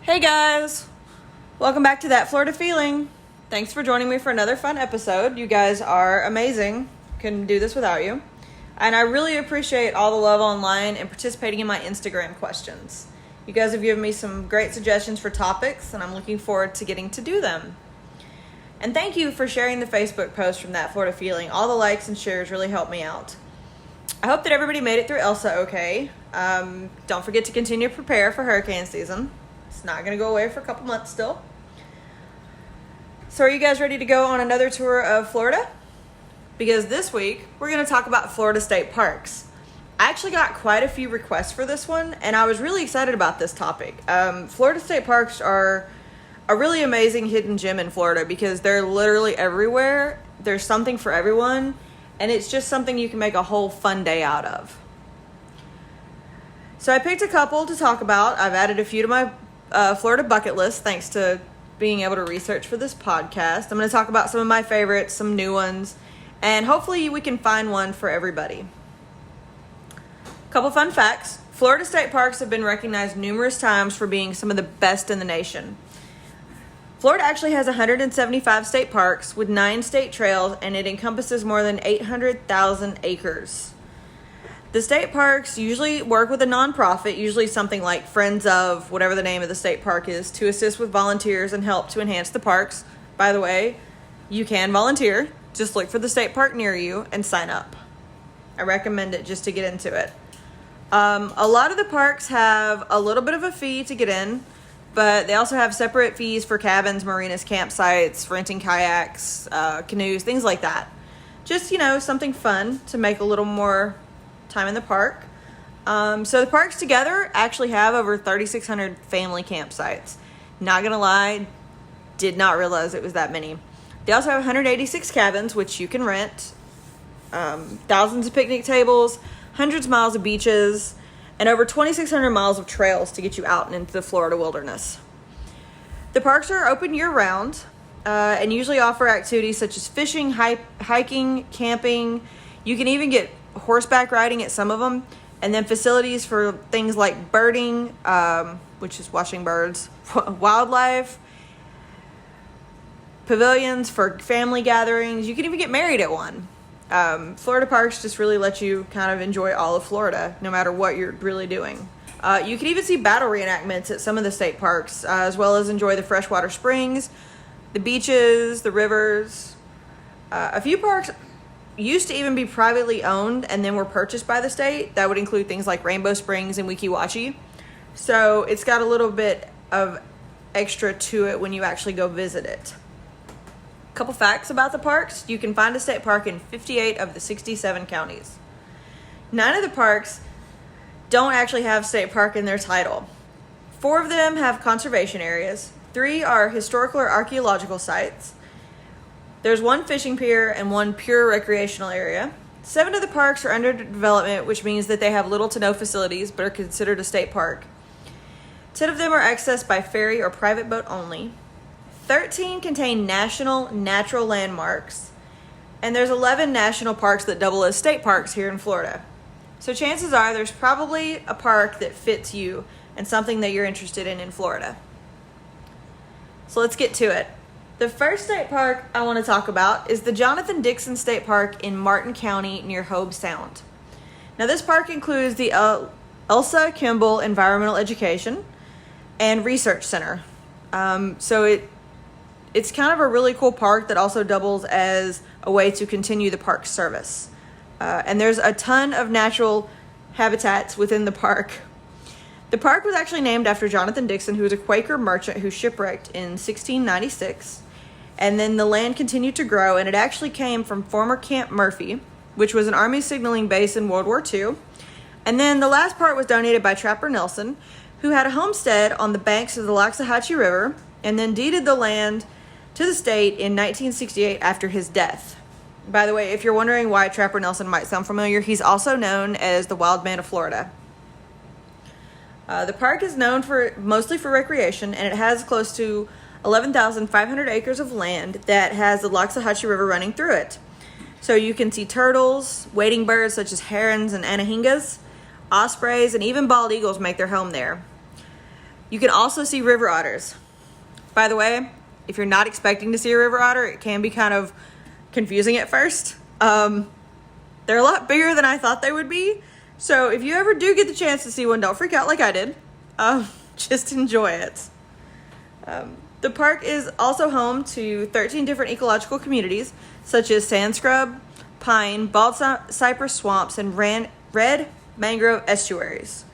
Hey guys, welcome back to That Florida Feeling. Thanks for joining me for another fun episode. You guys are amazing. Couldn't do this without you. And I really appreciate all the love online and participating in my Instagram questions. You guys have given me some great suggestions for topics, and I'm looking forward to getting to do them. And thank you for sharing the Facebook post from That Florida Feeling. All the likes and shares really help me out. I hope that everybody made it through Elsa okay. Don't forget to continue to prepare for hurricane season. It's not going to go away for a couple months still. So are you guys ready to go on another tour of Florida? Because this week, we're going to talk about Florida State Parks. I actually got quite a few requests for this one, and I was really excited about this topic. Florida State Parks are a really amazing hidden gem in Florida because they're literally everywhere. There's something for everyone, and it's just something you can make a whole fun day out of. So I picked a couple to talk about. I've added a few to my Florida bucket list thanks to being able to research for this podcast. I'm going to talk about some of my favorites, some new ones, and hopefully we can find one for everybody. Couple fun facts. Florida State Parks have been recognized numerous times for being some of the best in the nation. Florida actually has 175 state parks with 9 state trails, and it encompasses more than 800,000 acres. The state parks usually work with a nonprofit, usually something like Friends of, whatever the name of the state park is, to assist with volunteers and help to enhance the parks. By the way, you can volunteer. Just look for the state park near you and sign up. I recommend it just to get into it. A lot of the parks have a little bit of a fee to get in, but they also have separate fees for cabins, marinas, campsites, renting kayaks, canoes, things like that. Just, something fun to make a little more time in the park. So the parks together actually have over 3,600 family campsites. Not gonna lie, did not realize it was that many. They also have 186 cabins, which you can rent, thousands of picnic tables, hundreds of miles of beaches, and over 2,600 miles of trails to get you out and into the Florida wilderness. The parks are open year-round and usually offer activities such as fishing, hiking, camping. You can even get horseback riding at some of them, and then facilities for things like birding, which is watching birds, wildlife, pavilions for family gatherings. You can even get married at one. Florida parks just really let you kind of enjoy all of Florida, no matter what you're really doing. You can even see battle reenactments at some of the state parks, as well as enjoy the freshwater springs, the beaches, the rivers. A few parks used to even be privately owned and then were purchased by the state. That would include things like Rainbow Springs and Weeki Wachee. So it's got a little bit of extra to it when you actually go visit it. Couple facts about the parks. You can find a state park in 58 of the 67 counties. 9 of the parks don't actually have state park in their title. 4 of them have conservation areas. 3 are historical or archaeological sites. There's 1 fishing pier and 1 pure recreational area. 7 of the parks are under development, which means that they have little to no facilities, but are considered a state park. 10 of them are accessed by ferry or private boat only. 13 contain national natural landmarks. And there's 11 national parks that double as state parks here in Florida. So chances are there's probably a park that fits you and something that you're interested in Florida. So let's get to it. The first state park I want to talk about is the Jonathan Dixon State Park in Martin County near Hobe Sound. Now this park includes the Elsa Kimball Environmental Education and Research Center. So it's kind of a really cool park that also doubles as a way to continue the park service. And there's a ton of natural habitats within the park. The park was actually named after Jonathan Dixon, who was a Quaker merchant who shipwrecked in 1696. And then the land continued to grow, and it actually came from former Camp Murphy, which was an Army signaling base in World War II. And then the last part was donated by Trapper Nelson, who had a homestead on the banks of the Loxahatchee River, and then deeded the land to the state in 1968 after his death. By the way, if you're wondering why Trapper Nelson might sound familiar, he's also known as the Wild Man of Florida. The park is known mostly for recreation, and it has close to 11,500 acres of land that has the Loxahatchee River running through it. So you can see turtles, wading birds such as herons and anahingas, ospreys, and even bald eagles make their home there. You can also see river otters. By the way, if you're not expecting to see a river otter, it can be kind of confusing at first. They're a lot bigger than I thought they would be. So if you ever do get the chance to see one, don't freak out like I did. Just enjoy it. The park is also home to 13 different ecological communities, such as sand scrub, pine, bald cypress swamps, and red mangrove estuaries.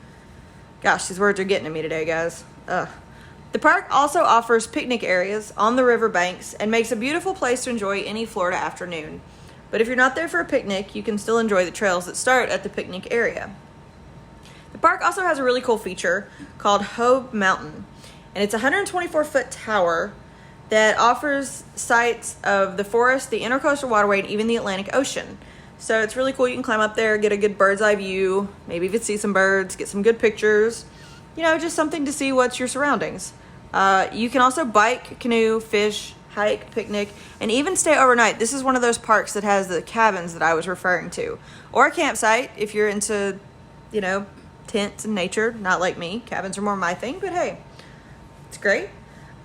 Gosh, these words are getting to me today, guys. Ugh. The park also offers picnic areas on the river banks and makes a beautiful place to enjoy any Florida afternoon. But if you're not there for a picnic, you can still enjoy the trails that start at the picnic area. The park also has a really cool feature called Hobe Mountain, and it's a 124-foot tower that offers sights of the forest, the Intercoastal Waterway, and even the Atlantic Ocean. So it's really cool. You can climb up there, get a good bird's eye view, maybe even see some birds, get some good pictures. You know, just something to see what's your surroundings. You can also bike, canoe, fish, hike, picnic, and even stay overnight. This is one of those parks that has the cabins that I was referring to. Or a campsite if you're into, you know, tents and nature. Not like me. Cabins are more my thing, but hey, it's great.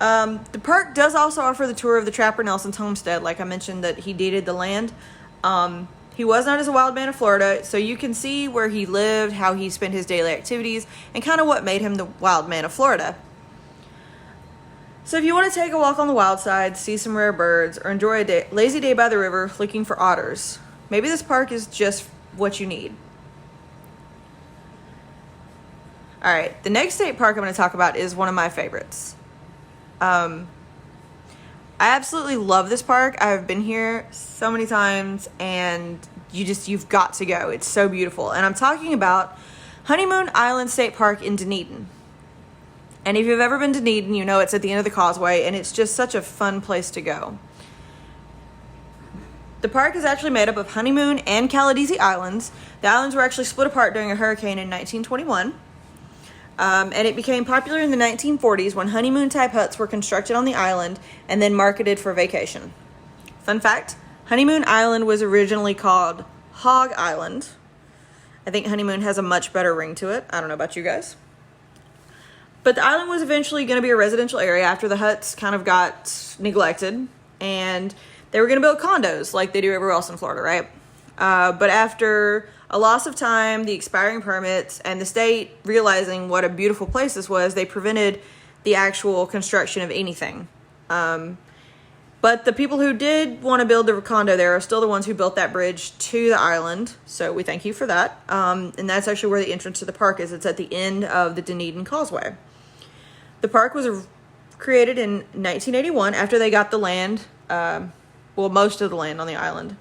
The park does also offer the tour of the Trapper Nelson's homestead. Like I mentioned that he deeded the land. He was known as a wild man of Florida, so you can see where he lived, how he spent his daily activities, and kind of what made him the wild man of Florida. So if you want to take a walk on the wild side, see some rare birds, or enjoy a lazy day by the river looking for otters, maybe this park is just what you need. Alright, the next state park I'm going to talk about is one of my favorites. I absolutely love this park. I've been here so many times, and you've got to go. It's so beautiful. And I'm talking about Honeymoon Island State Park in Dunedin. And if you've ever been to Dunedin, you know it's at the end of the causeway, and it's just such a fun place to go. The park is actually made up of Honeymoon and Caladesi Islands. The islands were actually split apart during a hurricane in 1921. And it became popular in the 1940s when honeymoon-type huts were constructed on the island and then marketed for vacation. Fun fact, Honeymoon Island was originally called Hog Island. I think honeymoon has a much better ring to it. I don't know about you guys. But the island was eventually going to be a residential area after the huts kind of got neglected. And they were going to build condos like they do everywhere else in Florida, right? But after a loss of time, the expiring permits, and the state realizing what a beautiful place this was, they prevented the actual construction of anything. But the people who did want to build the condo there are still the ones who built that bridge to the island. So we thank you for that. And that's actually where the entrance to the park is. It's at the end of the Dunedin Causeway. The park was created in 1981 after they got the land, most of the land on the island.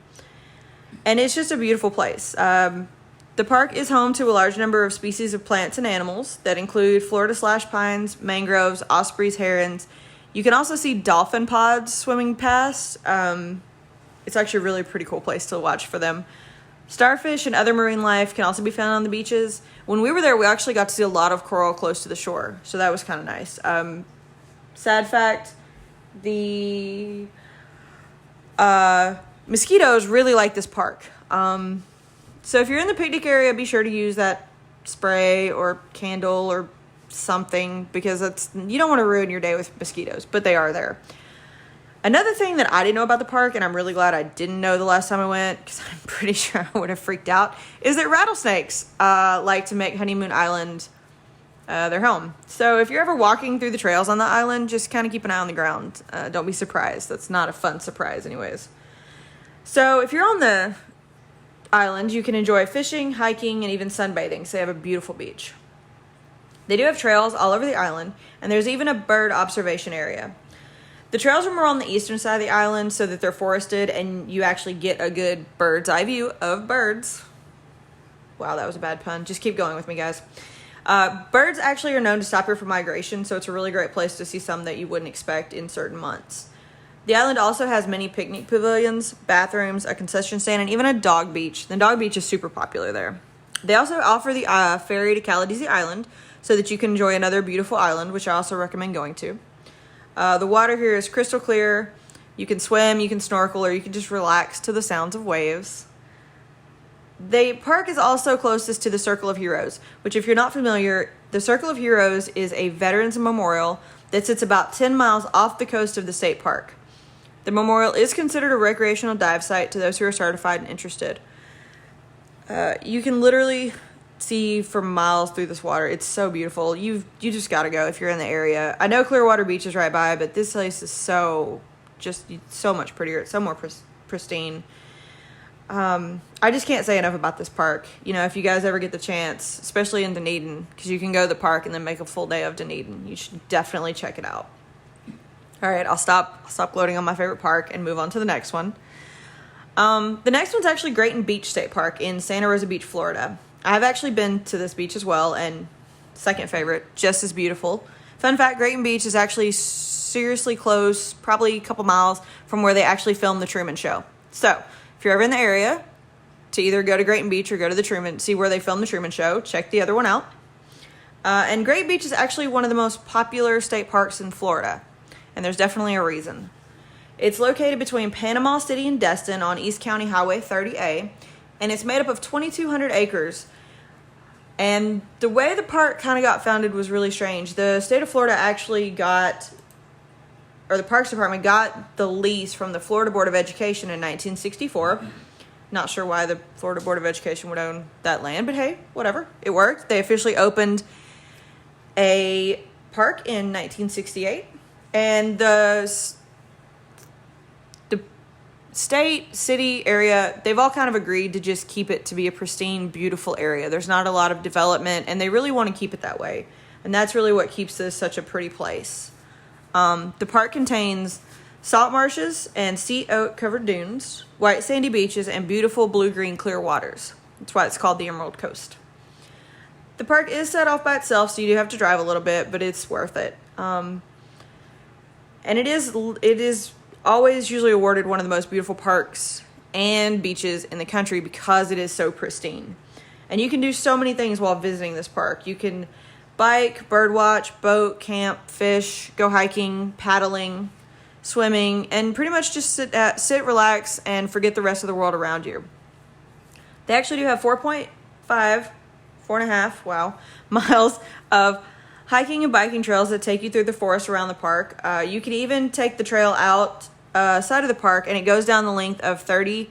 And it's just a beautiful place. The park is home to a large number of species of plants and animals that include Florida slash pines, mangroves, ospreys, herons. You can also see dolphin pods swimming past. It's actually a really pretty cool place to watch for them. Starfish and other marine life can also be found on the beaches. When we were there, we actually got to see a lot of coral close to the shore, so that was kind of nice. Sad fact, the mosquitoes really like this park. So if you're in the picnic area, be sure to use that spray or candle or something, because you don't want to ruin your day with mosquitoes, but they are there. Another thing that I didn't know about the park, and I'm really glad I didn't know the last time I went, because I'm pretty sure I would have freaked out, is that rattlesnakes like to make Honeymoon Island their home. So if you're ever walking through the trails on the island, just kind of keep an eye on the ground. Don't be surprised. That's not a fun surprise anyways. So if you're on the island, you can enjoy fishing, hiking, and even sunbathing. So they have a beautiful beach. They do have trails all over the island, and there's even a bird observation area. The trails are more on the eastern side of the island so that they're forested and you actually get a good bird's eye view of birds. Wow, that was a bad pun. Just keep going with me, guys. Birds actually are known to stop here for migration, so it's a really great place to see some that you wouldn't expect in certain months. The island also has many picnic pavilions, bathrooms, a concession stand, and even a dog beach. The dog beach is super popular there. They also offer the ferry to Caladesi Island so that you can enjoy another beautiful island, which I also recommend going to. The water here is crystal clear. You can swim, you can snorkel, or you can just relax to the sounds of waves. The park is also closest to the Circle of Heroes, which if you're not familiar, The Circle of Heroes is a veterans memorial that sits about 10 miles off the coast of the state park. The memorial is considered a recreational dive site to those who are certified and interested. You can literally see for miles through this water. It's so beautiful. You just got to go if you're in the area. I know Clearwater Beach is right by, but this place is so much prettier. It's so more pristine. I just can't say enough about this park. You know, if you guys ever get the chance, especially in Dunedin, because you can go to the park and then make a full day of Dunedin, you should definitely check it out. All right, I'll stop gloating on my favorite park and move on to the next one. The next one's actually Grayton Beach State Park in Santa Rosa Beach, Florida. I've actually been to this beach as well, and second favorite, just as beautiful. Fun fact, Grayton Beach is actually seriously close, probably a couple miles from where they actually filmed The Truman Show. So, if you're ever in the area, to either go to Grayton Beach or go to the Truman, see where they filmed The Truman Show, check the other one out. And Grayton Beach is actually one of the most popular state parks in Florida, and there's definitely a reason. It's located between Panama City and Destin on East County Highway 30A, and it's made up of 2,200 acres. And the way the park kind of got founded was really strange. The state of Florida actually the Parks Department got the lease from the Florida Board of Education in 1964. Not sure why the Florida Board of Education would own that land, but hey, whatever. It worked. They officially opened a park in 1968, and the state, city area, they've all kind of agreed to just keep it to be a pristine, beautiful area. There's not a lot of development, and they really want to keep it that way. And that's really what keeps this such a pretty place. The park contains salt marshes and sea oak covered dunes, white sandy beaches, and beautiful blue-green clear waters. That's why it's called the Emerald Coast. The park is set off by itself, so you do have to drive a little bit, but it's worth it. And it is always usually awarded one of the most beautiful parks and beaches in the country because it is so pristine. And you can do so many things while visiting this park. You can bike, birdwatch, boat, camp, fish, go hiking, paddling, swimming, and pretty much just sit, relax, and forget the rest of the world around you. They actually do have 4.5 miles of hiking and biking trails that take you through the forest around the park. You can even take the trail out side of the park, and it goes down the length of 30A,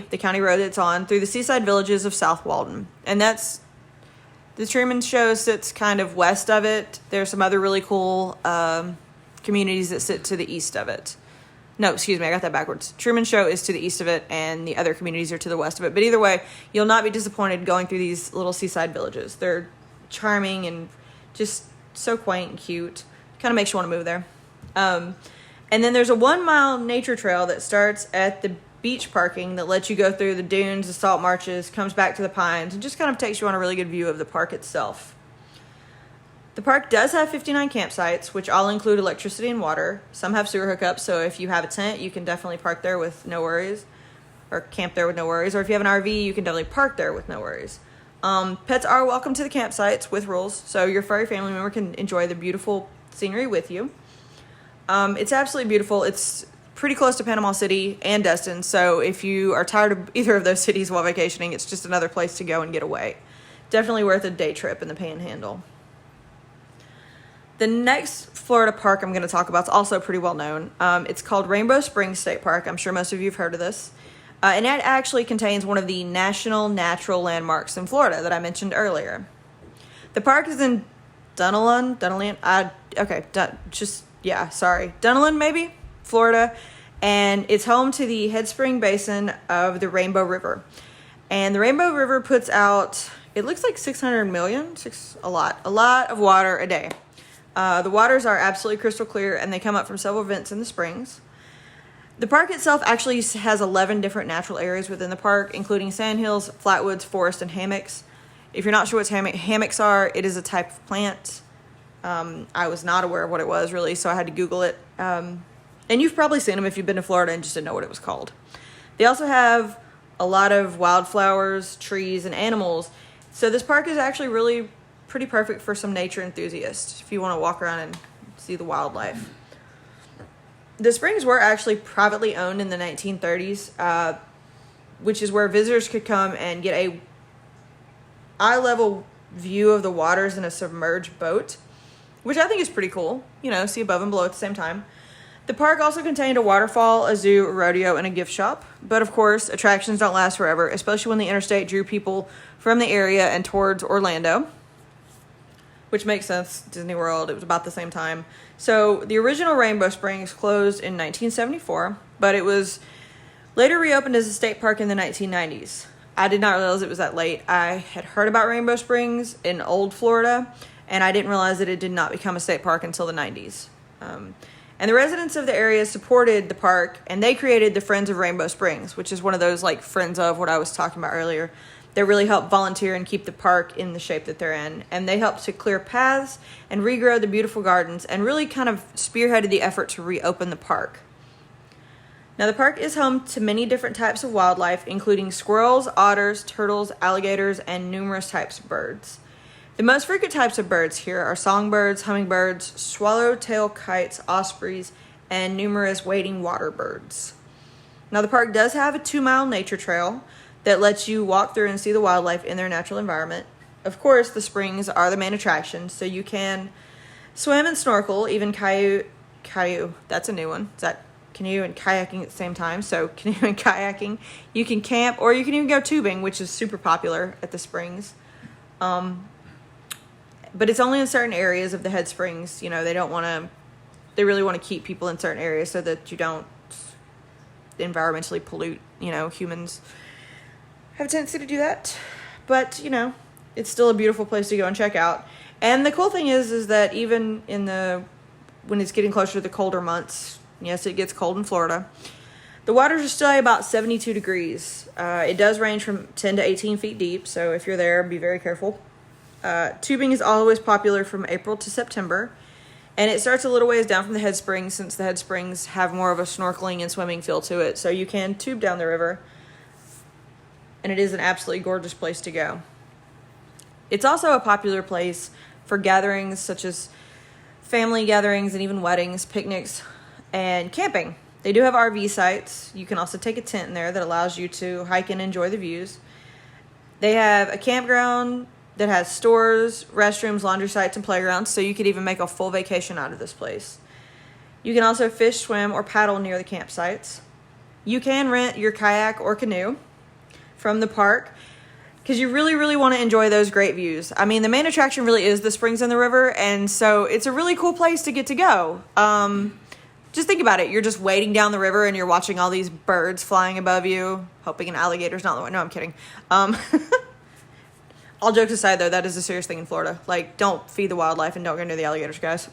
the county road it's on, through the seaside villages of South Walden. And that's the Truman Show sits kind of west of it. There's some other really cool communities that sit to the east of it. No, excuse me, I got that backwards. Truman Show is to the east of it, and the other communities are to the west of it. But either way, you'll not be disappointed going through these little seaside villages. They're charming and just so quaint and cute. Kind of makes you want to move there. And then there's a 1-mile nature trail that starts at the beach parking that lets you go through the dunes, the salt marshes, comes back to the pines, and just kind of takes you on a really good view of the park itself. The park does have 59 campsites, which all include electricity and water. Some have sewer hookups, so if you have a tent, you can definitely park there with no worries, or camp there with no worries. Or if you have an RV, you can definitely park there with no worries. Pets are welcome to the campsites with rules, so your furry family member can enjoy the beautiful scenery with you. It's absolutely beautiful. It's pretty close to Panama City and Destin, so if you are tired of either of those cities while vacationing, it's just another place to go and get away. Definitely worth a day trip in the Panhandle. The next Florida park I'm going to talk about is also pretty well known. It's called Rainbow Springs State Park. I'm sure most of you have heard of this. And it actually contains one of the national natural landmarks in Florida that I mentioned earlier. The park is in Dunedin, maybe, Florida, and it's home to the Headspring Basin of the Rainbow River. And the Rainbow River puts out, it looks like 600 million, a lot of water a day. The waters are absolutely crystal clear, and they come up from several vents in the springs. The park itself actually has 11 different natural areas within the park, including sandhills, flatwoods, forest, and hammocks. If you're not sure what hammocks are, it is a type of plant. I was not aware of what it was, really, so I had to Google it. And you've probably seen them if you've been to Florida and just didn't know what it was called. They also have a lot of wildflowers, trees, and animals. So this park is actually really pretty perfect for some nature enthusiasts if you want to walk around and see the wildlife. The springs were actually privately owned in the 1930s, which is where visitors could come and get a eye-level view of the waters in a submerged boat, which I think is pretty cool. You know, see above and below at the same time. The park also contained a waterfall, a zoo, a rodeo, and a gift shop. But of course, attractions don't last forever, especially when the interstate drew people from the area and towards Orlando, which makes sense. Disney World, it was about the same time. So the original Rainbow Springs closed in 1974, but it was later reopened as a state park in the 1990s. I did not realize it was that late. I had heard about Rainbow Springs in old Florida, and I didn't realize that it did not become a state park until the 90s. And the residents of the area supported the park, and they created the Friends of Rainbow Springs, which is one of those like Friends of what I was talking about earlier. They really help volunteer and keep the park in the shape that they're in. And they helped to clear paths and regrow the beautiful gardens and really kind of spearheaded the effort to reopen the park. Now, the park is home to many different types of wildlife, including squirrels, otters, turtles, alligators, and numerous types of birds. The most frequent types of birds here are songbirds, hummingbirds, swallowtail kites, ospreys, and numerous wading water birds. Now, the park does have a 2-mile nature trail that lets you walk through and see the wildlife in their natural environment. Of course, the springs are the main attraction, so you can swim and snorkel, even canoe, that's a new one. Is that canoe and kayaking at the same time? So canoe and kayaking. You can camp, or you can even go tubing, which is super popular at the springs. But it's only in certain areas of the head springs. You know, they really want to keep people in certain areas so that you don't environmentally pollute. You know, humans have a tendency to do that. But, you know, it's still a beautiful place to go and check out. And the cool thing is that even when it's getting closer to the colder months, yes, it gets cold in Florida, the waters are still about 72 degrees. It does range from 10 to 18 feet deep, so if you're there, be very careful. Tubing is always popular from April to September, and it starts a little ways down from the head springs, since the head springs have more of a snorkeling and swimming feel to it, so you can tube down the river, and it is an absolutely gorgeous place to go. It's also a popular place for gatherings such as family gatherings and even weddings, picnics, and camping. They do have RV sites. You can also take a tent in there that allows you to hike and enjoy the views. They have a campground that has stores, restrooms, laundry sites, and playgrounds, so you could even make a full vacation out of this place. You can also fish, swim, or paddle near the campsites. You can rent your kayak or canoe from the park because you really, really want to enjoy those great views. I mean, the main attraction really is the springs and the river, and so it's a really cool place to get to go. Just think about it. You're just wading down the river and you're watching all these birds flying above you, hoping an alligator's not the one. No, I'm kidding. All jokes aside, though, that is a serious thing in Florida. Like, don't feed the wildlife and don't go near the alligators, guys.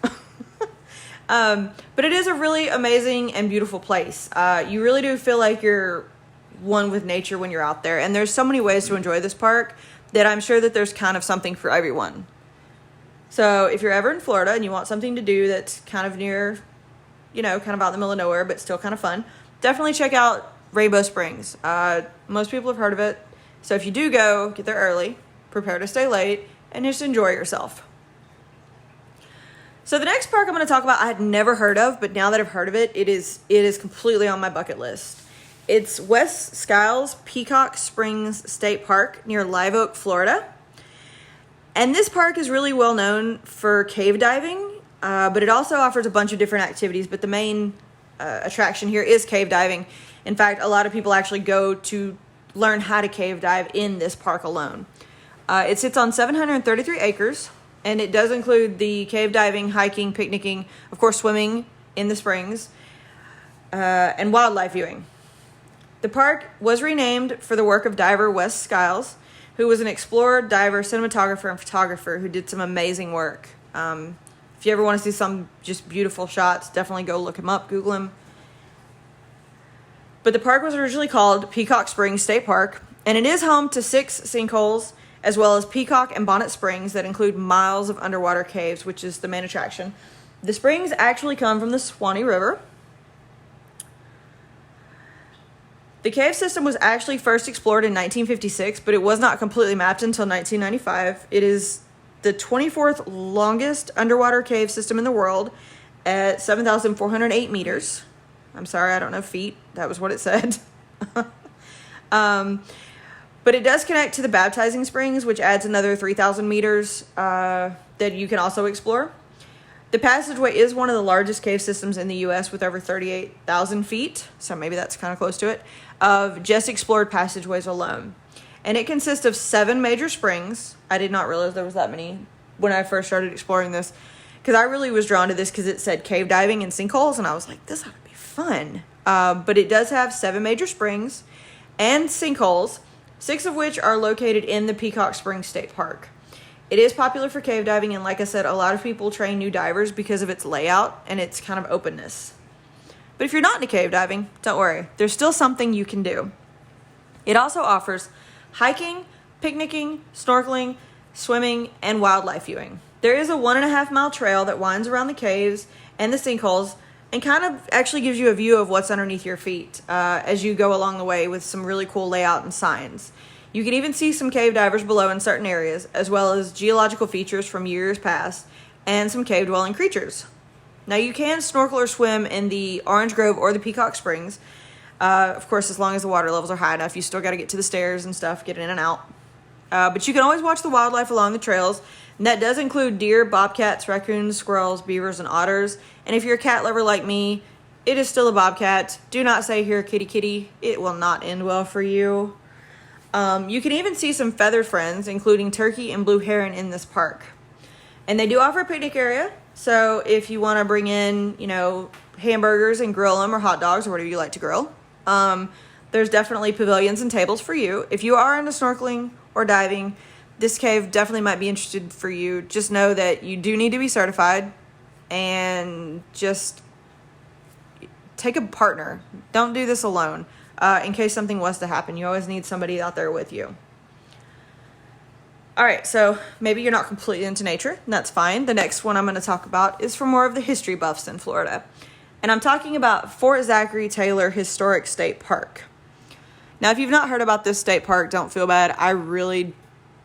But it is a really amazing and beautiful place. You really do feel like you're one with nature when you're out there. And there's so many ways to enjoy this park that I'm sure that there's kind of something for everyone. So if you're ever in Florida and you want something to do that's kind of near, you know, kind of out in the middle of nowhere, but still kind of fun, definitely check out Rainbow Springs. Most people have heard of it. So if you do go, get there early. Prepare to stay late, and just enjoy yourself. So the next park I'm going to talk about I had never heard of, but now that I've heard of it, it is completely on my bucket list. It's West Skiles Peacock Springs State Park near Live Oak, Florida. And this park is really well known for cave diving, but it also offers a bunch of different activities, but the main attraction here is cave diving. In fact, a lot of people actually go to learn how to cave dive in this park alone. It sits on 733 acres, and it does include the cave diving, hiking, picnicking, of course, swimming in the springs, and wildlife viewing. The park was renamed for the work of diver West Skiles, who was an explorer, diver, cinematographer, and photographer who did some amazing work. If you ever want to see some just beautiful shots, definitely go look him up, Google him. But the park was originally called Peacock Springs State Park, and it is home to 6 sinkholes, as well as Peacock and Bonnet Springs that include miles of underwater caves, which is the main attraction. The springs actually come from the Suwannee River. The cave system was actually first explored in 1956, but it was not completely mapped until 1995. It is the 24th longest underwater cave system in the world at 7,408 meters. I'm sorry, I don't know feet. That was what it said. But it does connect to the baptizing springs, which adds another 3,000 meters that you can also explore. The passageway is one of the largest cave systems in the U.S. with over 38,000 feet, so maybe that's kind of close to it, of just explored passageways alone. And it consists of 7 major springs. I did not realize there was that many when I first started exploring this, because I really was drawn to this because it said cave diving and sinkholes, and I was like, this ought to be fun. But it does have 7 major springs and sinkholes, 6 of which are located in the Peacock Springs State Park. It is popular for cave diving, and like I said, a lot of people train new divers because of its layout and its kind of openness. But if you're not into cave diving, don't worry. There's still something you can do. It also offers hiking, picnicking, snorkeling, swimming, and wildlife viewing. There is a 1.5 mile trail that winds around the caves and the sinkholes and kind of actually gives you a view of what's underneath your feet as you go along the way, with some really cool layout and signs. You can even see some cave divers below in certain areas, as well as geological features from years past and some cave-dwelling creatures. Now, you can snorkel or swim in the Orange Grove or the Peacock Springs. Of course, as long as the water levels are high enough, you still got to get to the stairs and stuff, get in and out. But you can always watch the wildlife along the trails, and that does include deer, bobcats, raccoons, squirrels, beavers, and otters. And if you're a cat lover like me, it is still a bobcat. Do not say here, kitty, kitty. It will not end well for you. You can even see some feathered friends, including turkey and blue heron, in this park. And they do offer a picnic area, so if you want to bring in, hamburgers and grill them, or hot dogs, or whatever you like to grill, there's definitely pavilions and tables for you. If you are into snorkeling or diving, this cave definitely might be interested for you. Just know that you do need to be certified, and just take a partner. Don't do this alone. In case something was to happen, you always need somebody out there with you. All right, so maybe you're not completely into nature, and that's fine. The next one I'm going to talk about is for more of the history buffs in Florida. And I'm talking about Fort Zachary Taylor Historic State Park. Now, if you've not heard about this state park, don't feel bad. I really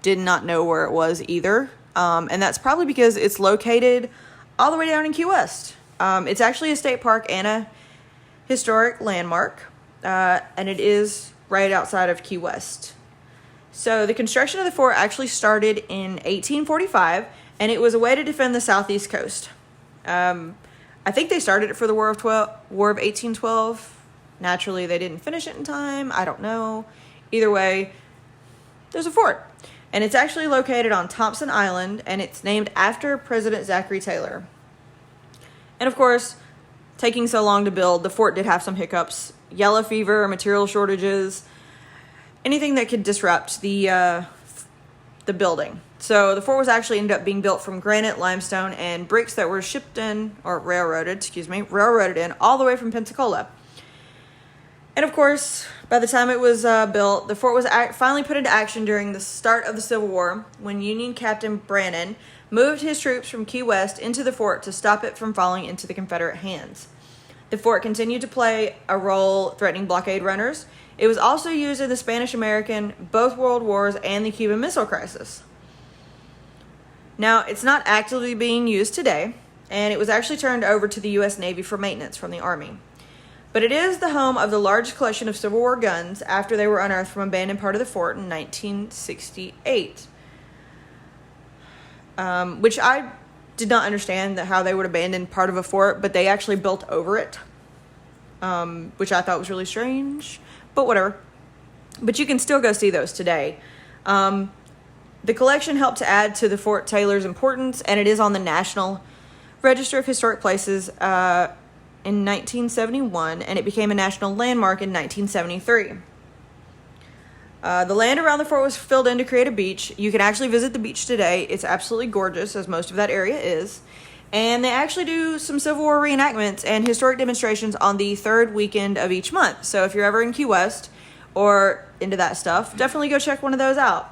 did not know where it was either. And that's probably because it's located all the way down in Key West. It's actually a state park and a historic landmark. And it is right outside of Key West. So the construction of the fort actually started in 1845, and it was a way to defend the southeast coast. I think they started it for the War of 1812. Naturally, they didn't finish it in time. I don't know. Either way, there's a fort. And it's actually located on Thompson Island, and it's named after President Zachary Taylor. And of course, taking so long to build, the fort did have some hiccups. Yellow fever, material shortages, anything that could disrupt the building. So the fort was actually ended up being built from granite, limestone, and bricks that were shipped in, or railroaded in all the way from Pensacola. And of course, by the time it was built, the fort was finally put into action during the start of the Civil War, when Union Captain Brannan moved his troops from Key West into the fort to stop it from falling into the Confederate hands. The fort continued to play a role threatening blockade runners. It was also used in the Spanish-American, both World Wars, and the Cuban Missile Crisis. Now, it's not actively being used today, and it was actually turned over to the U.S. Navy for maintenance from the Army. But it is the home of the largest collection of Civil War guns after they were unearthed from an abandoned part of the fort in 1968. Which I did not understand how they would abandon part of a fort, but they actually built over it, which I thought was really strange, but whatever. But you can still go see those today. The collection helped to add to the Fort Taylor's importance, and it is on the National Register of Historic Places in 1971, and it became a national landmark in 1973. The land around the fort was filled in to create a beach. You can actually visit the beach today. It's absolutely gorgeous, as most of that area is. And they actually do some Civil War reenactments and historic demonstrations on the third weekend of each month. So if you're ever in Key West or into that stuff, definitely go check one of those out.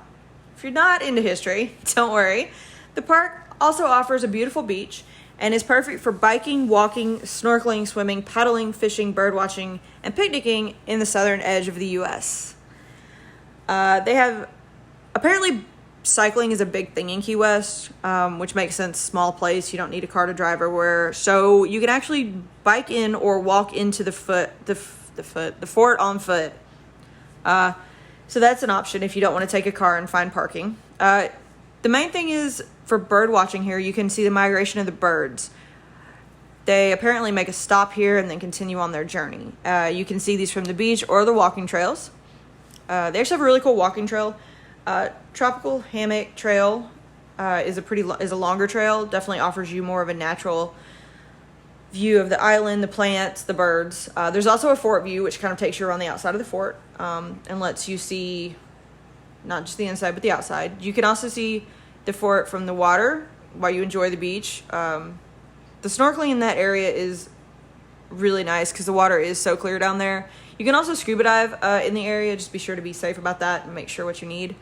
If you're not into history, don't worry. The park also offers a beautiful beach and is perfect for biking, walking, snorkeling, swimming, paddling, fishing, birdwatching, and picnicking in the southern edge of the U.S. They have, apparently cycling is a big thing in Key West, which makes sense. Small place, you don't need a car to drive everywhere. So you can actually bike in or walk into the fort on foot. So that's an option if you don't want to take a car and find parking. The main thing is for bird watching here, you can see the migration of the birds. They apparently make a stop here and then continue on their journey. You can see these from the beach or the walking trails. They actually have a really cool walking trail. Tropical Hammock Trail is a longer trail. Definitely offers you more of a natural view of the island, the plants, the birds. There's also a fort view, which kind of takes you around the outside of the fort and lets you see not just the inside but the outside. You can also see the fort from the water while you enjoy the beach. The snorkeling in that area is really nice because the water is so clear down there. You can also scuba dive in the area. Just be sure to be safe about that and make sure what you need.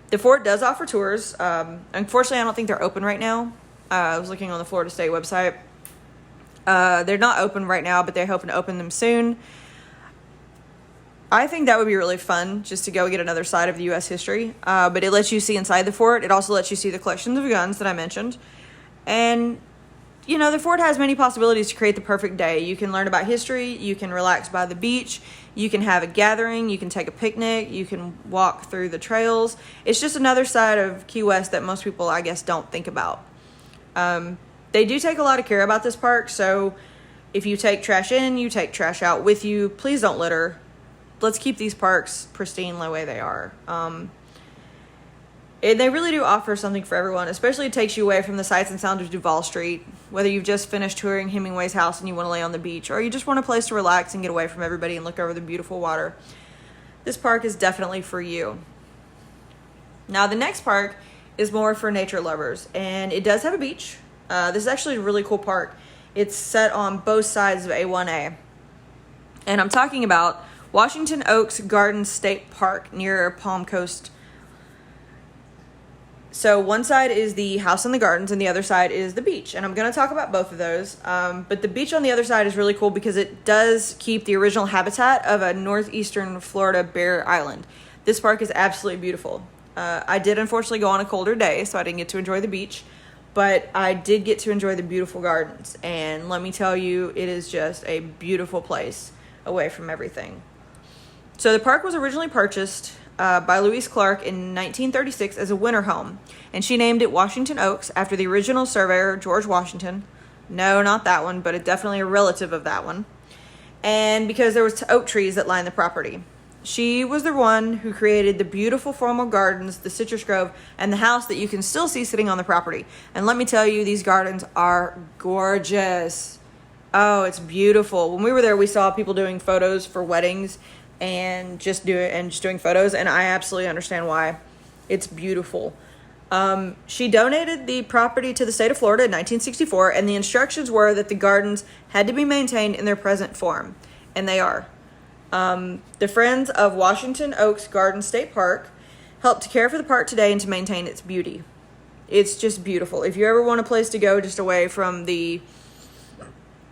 The fort does offer tours. Unfortunately, I don't think they're open right now. I was looking on the Florida State website. They're not open right now, but they're hoping to open them soon. I think that would be really fun, just to go get another side of the U.S. history. But it lets you see inside the fort. It also lets you see the collections of guns that I mentioned. And you know, the fort has many possibilities to create the perfect day. You can learn about history, you can relax by the beach, you can have a gathering, you can take a picnic, you can walk through the trails. It's just another side of Key West that most people, I guess, don't think about. They do take a lot of care about this park, so if you take trash in, you take trash out with you. Please don't litter. Let's keep these parks pristine the way they are. And they really do offer something for everyone, especially it takes you away from the sights and sounds of Duval Street. Whether you've just finished touring Hemingway's house and you want to lay on the beach, or you just want a place to relax and get away from everybody and look over the beautiful water, this park is definitely for you. Now, the next park is more for nature lovers, and it does have a beach. This is actually a really cool park. It's set on both sides of A1A. And I'm talking about Washington Oaks Gardens State Park near Palm Coast. So one side is the house and the gardens, and the other side is the beach. And I'm going to talk about both of those. But the beach on the other side is really cool because it does keep the original habitat of a northeastern Florida bare island. This park is absolutely beautiful. I did unfortunately go on a colder day, so I didn't get to enjoy the beach. But I did get to enjoy the beautiful gardens. And let me tell you, it is just a beautiful place away from everything. So the park was originally purchased by Louise Clark in 1936 as a winter home, and she named it Washington Oaks after the original surveyor, George Washington. No, not that one, but definitely a relative of that one. And because there was oak trees that lined the property. She was the one who created the beautiful formal gardens, the citrus grove, and the house that you can still see sitting on the property. And let me tell you, these gardens are gorgeous. Oh, it's beautiful. When we were there, we saw people doing photos for weddings and just doing photos, and I absolutely understand why. It's beautiful. She donated the property to the state of Florida in 1964, and the instructions were that the gardens had to be maintained in their present form, and they are. The Friends of Washington Oaks Garden State Park help to care for the park today and to maintain its beauty. It's just beautiful. If you ever want a place to go just away from the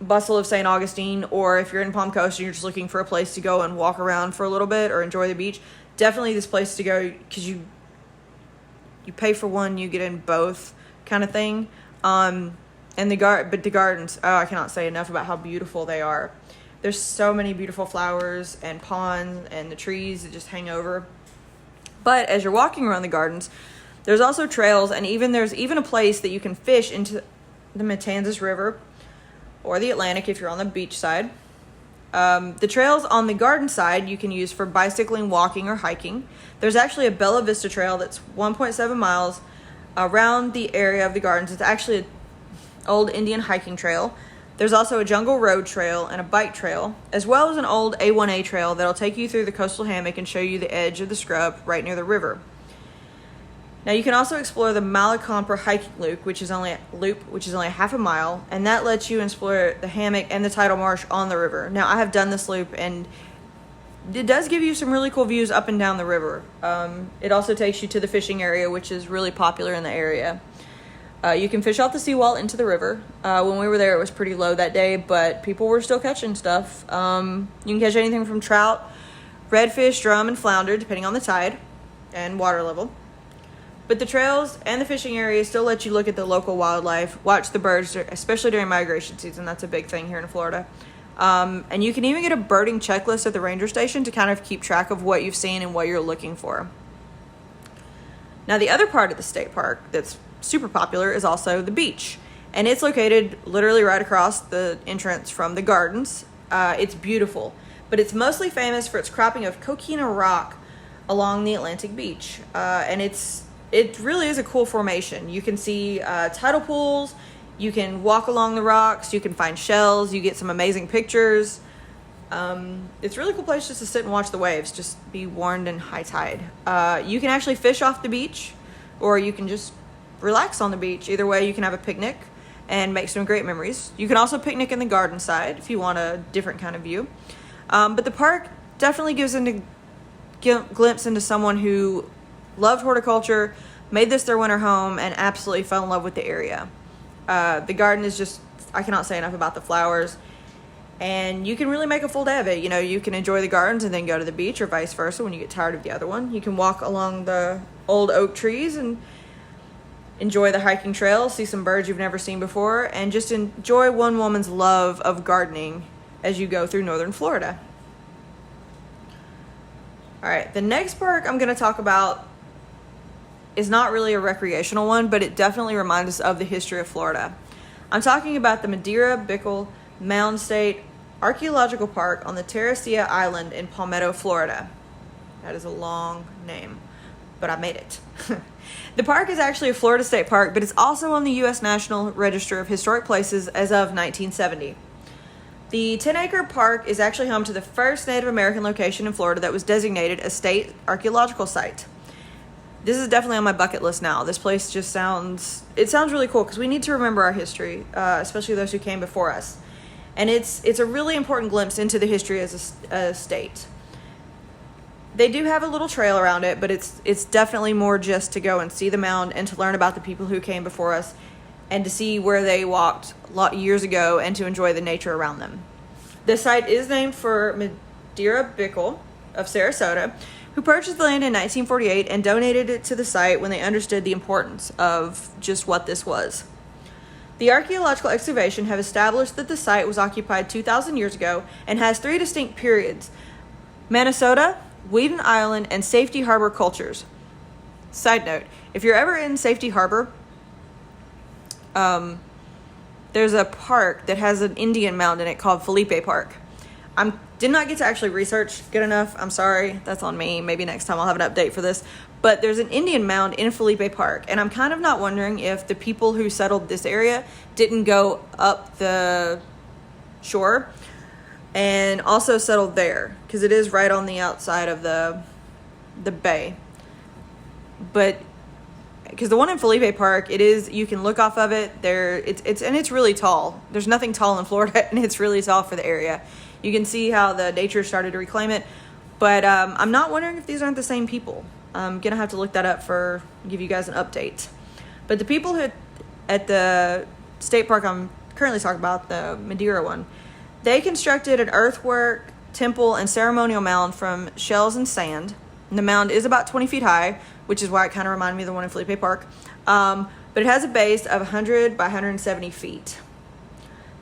bustle of St. Augustine, or if you're in Palm Coast and you're just looking for a place to go and walk around for a little bit or enjoy the beach, definitely this place to go, because you pay for one, you get in both kind of thing. And the gardens, oh, I cannot say enough about how beautiful they are. There's so many beautiful flowers and ponds and the trees that just hang over. But as you're walking around the gardens, there's also trails, and there's even a place that you can fish into the Matanzas River or the Atlantic if you're on the beach side. The trails on the garden side you can use for bicycling, walking, or hiking. There's actually a Bella Vista Trail that's 1.7 miles around the area of the gardens. It's actually an old Indian hiking trail. There's also a Jungle Road Trail and a bike trail, as well as an old A1A trail that'll take you through the coastal hammock and show you the edge of the scrub right near the river. Now you can also explore the Malacompra hiking loop, which is only a half a mile, and that lets you explore the hammock and the tidal marsh on the river. Now I have done this loop, and it does give you some really cool views up and down the river. It also takes you to the fishing area, which is really popular in the area. You can fish off the seawall into the river. When we were there, it was pretty low that day, but people were still catching stuff. You can catch anything from trout, redfish, drum, and flounder, depending on the tide and water level. But the trails and the fishing areas still let you look at the local wildlife, watch the birds, especially during migration season. That's a big thing here in Florida. And you can even get a birding checklist at the ranger station to kind of keep track of what you've seen and what you're looking for. Now, the other part of the state park that's super popular is also the beach. And it's located literally right across the entrance from the gardens. It's beautiful, but it's mostly famous for its cropping of coquina rock along the Atlantic beach. And it really is a cool formation. You can see tidal pools, you can walk along the rocks, you can find shells, you get some amazing pictures. It's a really cool place just to sit and watch the waves, just be warned in high tide. You can actually fish off the beach, or you can just relax on the beach. Either way, you can have a picnic and make some great memories. You can also picnic in the garden side if you want a different kind of view. But the park definitely gives a glimpse into someone who loved horticulture, made this their winter home, and absolutely fell in love with the area. The garden is just, I cannot say enough about the flowers. And you can really make a full day of it. You know, you can enjoy the gardens and then go to the beach, or vice versa when you get tired of the other one. You can walk along the old oak trees and enjoy the hiking trail, see some birds you've never seen before, and just enjoy one woman's love of gardening as you go through northern Florida. All right, the next park I'm going to talk about is not really a recreational one, but it definitely reminds us of the history of Florida. I'm talking about the Madeira-Bickle Mound State Archaeological Park on the Terracea Island in Palmetto, Florida. That is a long name, but I made it. The park is actually a Florida state park, but it's also on the U.S. National Register of Historic Places as of 1970. The 10-acre park is actually home to the first Native American location in Florida that was designated a state archaeological site. This is definitely on my bucket list now. This place just sounds really cool because we need to remember our history, especially those who came before us. And it's a really important glimpse into the history as a state. They do have a little trail around it, but it's definitely more just to go and see the mound and to learn about the people who came before us and to see where they walked a lot years ago and to enjoy the nature around them. The site is named for Madeira-Bickle of Sarasota, who purchased the land in 1948 and donated it to the site when they understood the importance of just what this was. The archaeological excavation have established that the site was occupied 2,000 years ago and has 3 distinct periods: Minnesota, Weeden Island, and Safety Harbor cultures. Side note, if you're ever in Safety Harbor, there's a park that has an Indian mound in it called Felipe Park. I did not get to actually research good enough. I'm sorry. That's on me. Maybe next time I'll have an update for this. But there's an Indian mound in Felipe Park. And I'm kind of not wondering if the people who settled this area didn't go up the shore and also settled there, because it is right on the outside of the bay. But because the one in Felipe Park, you can look off of it there. It's really tall. There's nothing tall in Florida, and it's really tall for the area. You can see how the nature started to reclaim it. But I'm not wondering if these aren't the same people. I'm gonna have to look that up give you guys an update. But the people who at the state park I'm currently talking about, the Madeira one, they constructed an earthwork, temple, and ceremonial mound from shells and sand. And the mound is about 20 feet high, which is why it kind of reminded me of the one in Felipe Park. But it has a base of 100 by 170 feet.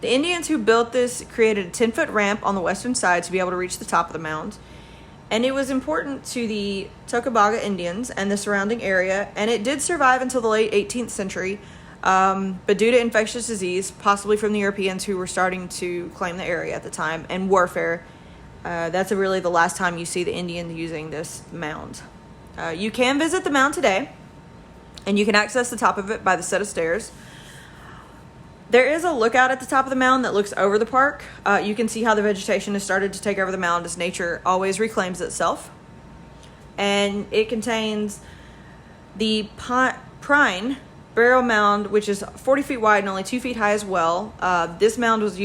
The Indians who built this created a 10-foot ramp on the western side to be able to reach the top of the mound. And it was important to the Tocobaga Indians and the surrounding area, and it did survive until the late 18th century, but due to infectious disease, possibly from the Europeans who were starting to claim the area at the time, and warfare, that's really the last time you see the Indians using this mound. You can visit the mound today, and you can access the top of it by the set of stairs. There is a lookout at the top of the mound that looks over the park. You can see how the vegetation has started to take over the mound as nature always reclaims itself. And it contains the Prine Burial Mound, which is 40 feet wide and only 2 feet high as well. This mound was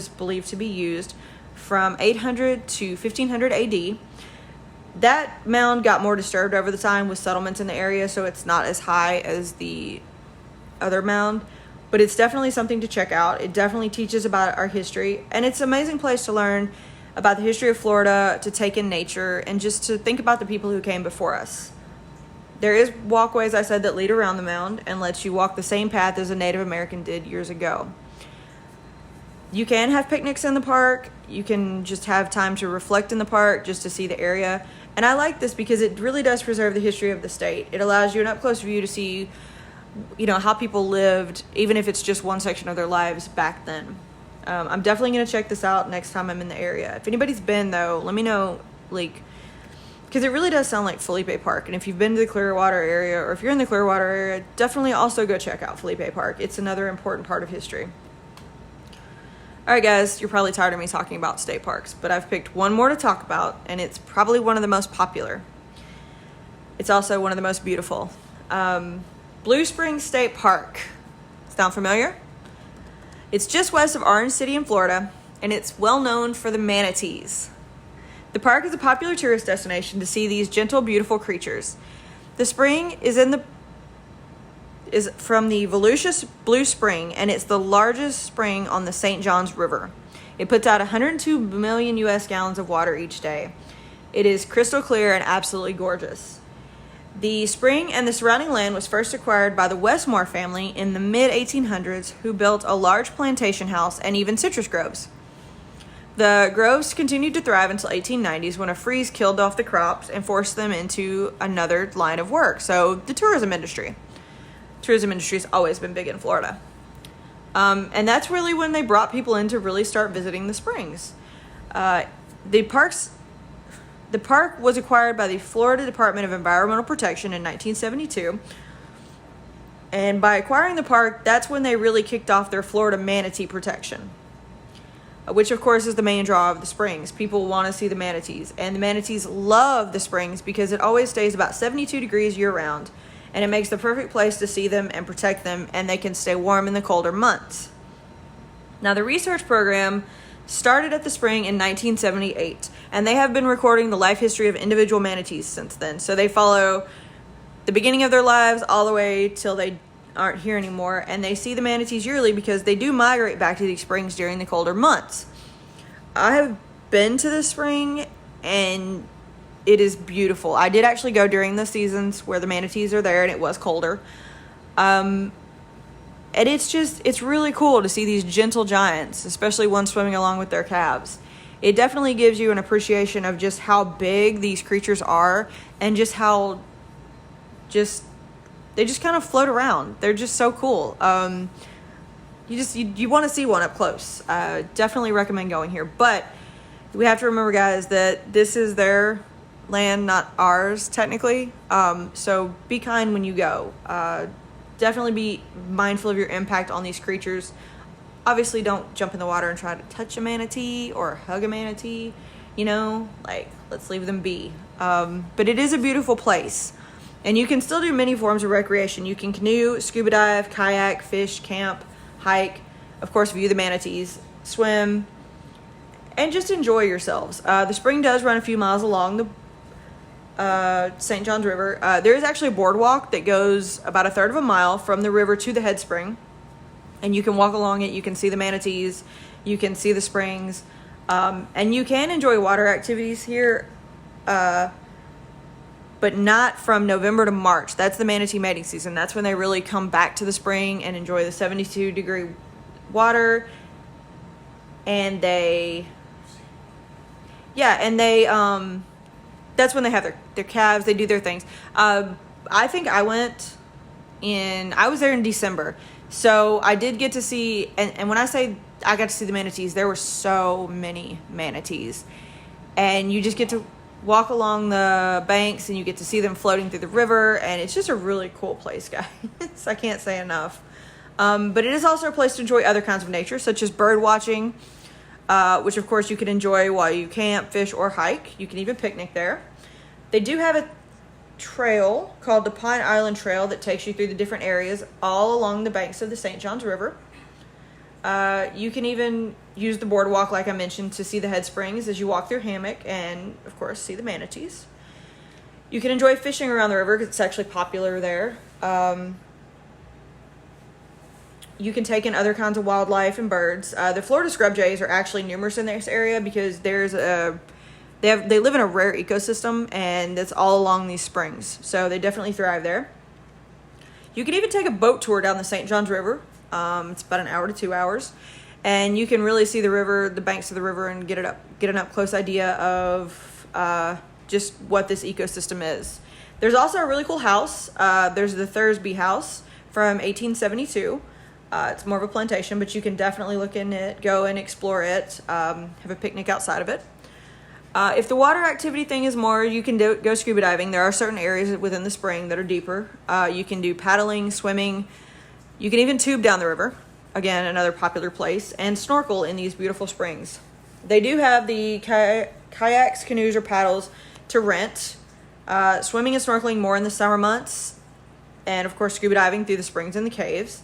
believed to be used from 800 to 1500 AD. That mound got more disturbed over the time with settlements in the area, so it's not as high as the other mound. But it's definitely something to check out. It definitely teaches about our history. And it's an amazing place to learn about the history of Florida, to take in nature, and just to think about the people who came before us. There is walkways, I said, that lead around the mound and lets you walk the same path as a Native American did years ago. You can have picnics in the park. You can just have time to reflect in the park just to see the area. And I like this because it really does preserve the history of the state. It allows you an up-close view to see, how people lived, even if it's just one section of their lives back then. I'm definitely going to check this out next time I'm in the area. If anybody's been, though, let me know, because it really does sound like Felipe Park. And if you've been to the Clearwater area, or if you're in the Clearwater area, definitely also go check out Felipe Park. It's another important part of history. All right, guys, you're probably tired of me talking about state parks, but I've picked one more to talk about, and it's probably one of the most popular. It's also one of the most beautiful. Blue Springs State Park. Sound familiar? It's just west of Orange City in Florida, and it's well known for the manatees. The park is a popular tourist destination to see these gentle, beautiful creatures. The spring is from the Volusius Blue Spring, and it's the largest spring on the St. Johns River. It puts out 102 million U.S. gallons of water each day. It is crystal clear and absolutely gorgeous. The spring and the surrounding land was first acquired by the Westmore family in the mid-1800s, who built a large plantation house and even citrus groves. The groves continued to thrive until 1890s, when a freeze killed off the crops and forced them into another line of work. So the tourism industry. Tourism industry has always been big in Florida. And that's really when they brought people in to really start visiting the springs. The park was acquired by the Florida Department of Environmental Protection in 1972. And by acquiring the park, that's when they really kicked off their Florida manatee protection, which of course is the main draw of the springs. People want to see the manatees, and the manatees love the springs because it always stays about 72 degrees year round, and it makes the perfect place to see them and protect them, and they can stay warm in the colder months. Now, the research program started at the spring in 1978, and they have been recording the life history of individual manatees since then. So they follow the beginning of their lives all the way till they aren't here anymore, and they see the manatees yearly because they do migrate back to these springs during the colder months. I have been to the spring, and it is beautiful. I did actually go during the seasons where the manatees are there and it was colder. And it's really cool to see these gentle giants, especially one swimming along with their calves. It definitely gives you an appreciation of just how big these creatures are, and just how they just kind of float around. They're just so cool. You want to see one up close. Definitely recommend going here. But we have to remember, guys, that this is their land, not ours, technically. So be kind when you go. Definitely be mindful of your impact on these creatures. Obviously, don't jump in the water and try to touch a manatee or hug a manatee. Let's leave them be. But it is a beautiful place. And you can still do many forms of recreation. You can canoe, scuba dive, kayak, fish, camp, hike, of course, view the manatees, swim, and just enjoy yourselves. The spring does run a few miles along the St. Johns River. There is actually a boardwalk that goes about a third of a mile from the river to the head spring, and you can walk along it. You can see the manatees, you can see the springs, and you can enjoy water activities here, but not from November to March. That's the manatee mating season. That's when they really come back to the spring and enjoy the 72 degree water, and that's when they have their calves. They do their things. I think I was there in December. So I did get to see, and when I say I got to see the manatees, there were so many manatees. And you just get to walk along the banks, and you get to see them floating through the river. And it's just a really cool place, guys. I can't say enough. But it is also a place to enjoy other kinds of nature, such as bird watching, which of course you can enjoy while you camp, fish, or hike. You can even picnic there. They do have a trail called the Pine Island Trail that takes you through the different areas all along the banks of the St. Johns River. You can even use the boardwalk, like I mentioned, to see the head springs as you walk through hammock, and of course see the manatees. You can enjoy fishing around the river because it's actually popular there. You can take in other kinds of wildlife and birds. The Florida scrub jays are actually numerous in this area because they live in a rare ecosystem, and it's all along these springs. So they definitely thrive there. You can even take a boat tour down the St. Johns River. It's about an hour to 2 hours. and you can really see the river, the banks of the river, and get an up close idea of just what this ecosystem is. There's also a really cool house. There's the Thursby House from 1872. It's more of a plantation, but you can definitely look in it, go and explore it, have a picnic outside of it. If the water activity thing is more, you can go scuba diving. There are certain areas within the spring that are deeper. You can do paddling, swimming. You can even tube down the river. Again, another popular place. And snorkel in these beautiful springs. They do have the kayaks, canoes, or paddles to rent. Swimming and snorkeling more in the summer months. And, of course, scuba diving through the springs and the caves.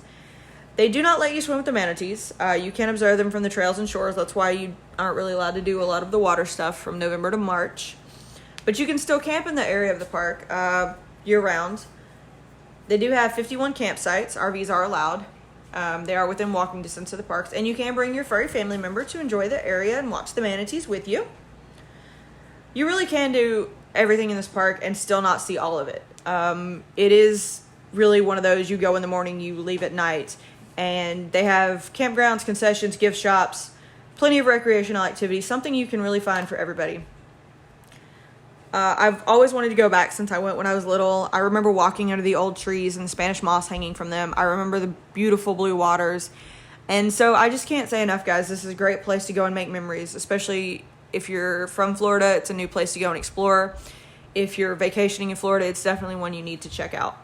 They do not let you swim with the manatees. You can observe them from the trails and shores. That's why you aren't really allowed to do a lot of the water stuff from November to March. But you can still camp in the area of the park year-round. They do have 51 campsites. RVs are allowed. They are within walking distance of the parks. And you can bring your furry family member to enjoy the area and watch the manatees with you. You really can do everything in this park and still not see all of it. It is really one of those, you go in the morning, you leave at night. And they have campgrounds, concessions, gift shops, plenty of recreational activities, something you can really find for everybody. I've always wanted to go back since I went when I was little. I remember walking under the old trees and the Spanish moss hanging from them. I remember the beautiful blue waters. And so I just can't say enough, guys. This is a great place to go and make memories, especially if you're from Florida. It's a new place to go and explore. If you're vacationing in Florida, it's definitely one you need to check out.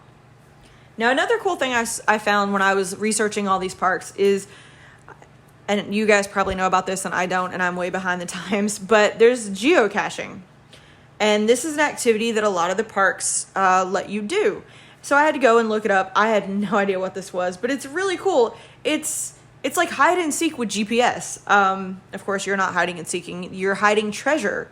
Now, another cool thing I found when I was researching all these parks is, and you guys probably know about this and I don't, and I'm way behind the times, but there's geocaching. And this is an activity that a lot of the parks let you do. So I had to go and look it up. I had no idea what this was, but it's really cool. It's like hide and seek with GPS. Of course, you're not hiding and seeking. You're hiding treasure,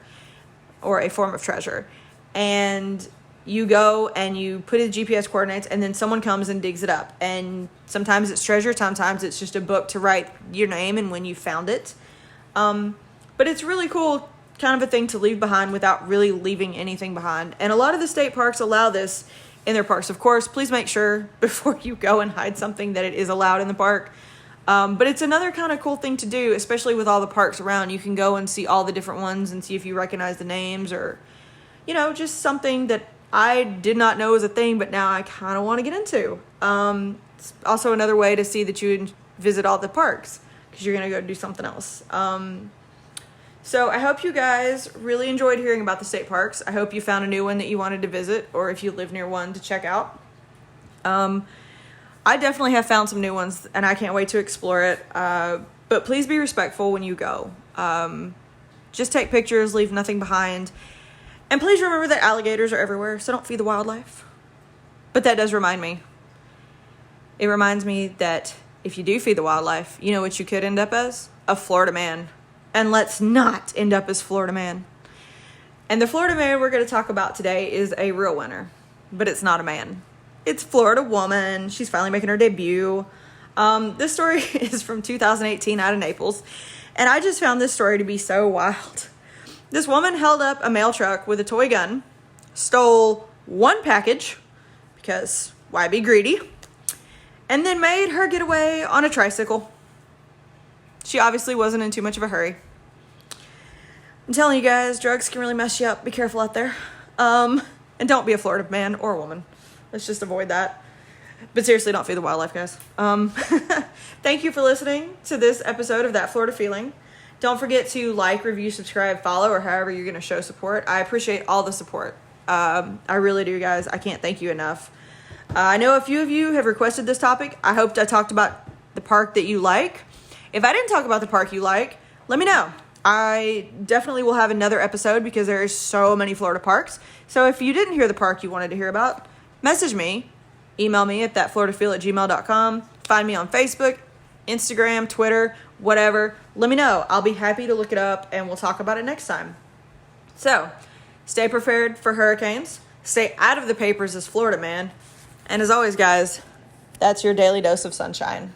or a form of treasure. And you go and you put in GPS coordinates, and then someone comes and digs it up. And sometimes it's treasure, sometimes it's just a book to write your name and when you found it. But it's really cool, kind of a thing to leave behind without really leaving anything behind. And a lot of the state parks allow this in their parks. Of course, please make sure before you go and hide something that it is allowed in the park. But it's another kind of cool thing to do, especially with all the parks around. You can go and see all the different ones and see if you recognize the names, or, you know, just something that I did not know was a thing, but now I kind of want to get into. It's also another way to see that you visit all the parks, because you're going to go do something else. So I hope you guys really enjoyed hearing about the state parks. I hope you found a new one that you wanted to visit, or if you live near one, to check out. I definitely have found some new ones, and I can't wait to explore it. But please be respectful when you go. Just take pictures, leave nothing behind. And please remember that alligators are everywhere, so don't feed the wildlife. But that does remind me. It reminds me that if you do feed the wildlife, you know what you could end up as? A Florida man. And let's not end up as Florida man. And the Florida man we're going to talk about today is a real winner. But it's not a man. It's Florida woman. She's finally making her debut. This story is from 2018 out of Naples. And I just found this story to be so wild. This woman held up a mail truck with a toy gun, stole one package, because why be greedy, and then made her getaway on a tricycle. She obviously wasn't in too much of a hurry. I'm telling you guys, drugs can really mess you up. Be careful out there. And don't be a Florida man or woman. Let's just avoid that. But seriously, don't feed the wildlife, guys. Thank you for listening to this episode of That Florida Feeling. Don't forget to like, review, subscribe, follow, or however you're going to show support. I appreciate all the support. I really do, guys. I can't thank you enough. I know a few of you have requested this topic. I hoped I talked about the park that you like. If I didn't talk about the park you like, let me know. I definitely will have another episode, because there are so many Florida parks. So if you didn't hear the park you wanted to hear about, message me. Email me at thatfloridafeel@gmail.com. Find me on Facebook, Instagram, Twitter, whatever. Let me know. I'll be happy to look it up, and we'll talk about it next time. So, stay prepared for hurricanes. Stay out of the papers as Florida man. And as always, guys, that's your daily dose of sunshine.